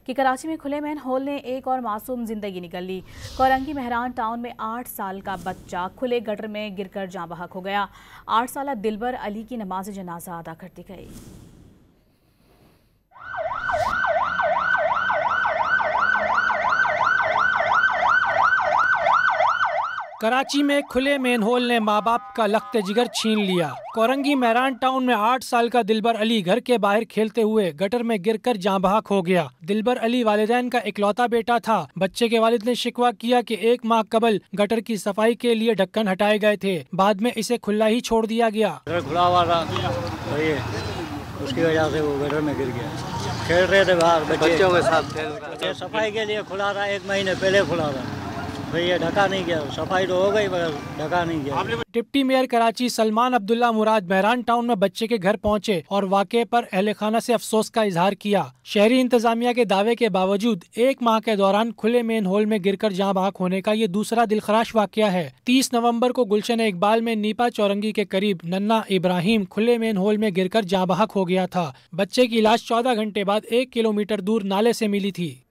कि कराची में खुले मैन होल ने एक और मासूम जिंदगी निकल ली। कोरंगी मेहरान टाउन में 8 साल का बच्चा खुले गटर में गिरकर जाँ बहक हो गया। 8 साल दिलबर अली की नमाज जनाजा अदा कर दी गई। कराची में खुले मेनहोल ने माँ बाप का लख्त जिगर छीन लिया। कोरंगी मेहरान टाउन में 8 साल का दिलबर अली घर के बाहर खेलते हुए गटर में गिरकर जाँ बहक हो गया। दिलबर अली वालिदैन का इकलौता बेटा था। बच्चे के वालिद ने शिकवा किया कि 1 माह कबल गटर की सफाई के लिए ढक्कन हटाए गए थे, बाद में इसे खुला ही छोड़ दिया गया। खुला हुआ था, उसकी वजह से वो गटर में गिर गया। खेल रहे थे बाहर बच्चों के साथ, सफाई के लिए खुला था, 1 महीने पहले खुला था। ये ढका नहीं गया, सफाई तो हो गई मगर ढका नहीं गया। डिप्टी मेयर कराची सलमान अब्दुल्ला मुराद मेहरान टाउन में बच्चे के घर पहुंचे और वाक़े पर अहले खाना से अफसोस का इजहार किया। शहरी इंतजामिया के दावे के बावजूद 1 माह के दौरान खुले मेन होल में गिरकर जाँ बहक होने का ये दूसरा दिलखराश वाक़या है। 30 नवंबर को गुलशन इकबाल में नीपा चौरंगी के करीब नन्ना इब्राहिम खुले मेन होल में गिरकर जाँ बहक हो गया था। बच्चे की लाश 14 घंटे बाद 1 किलोमीटर दूर नाले से मिली थी।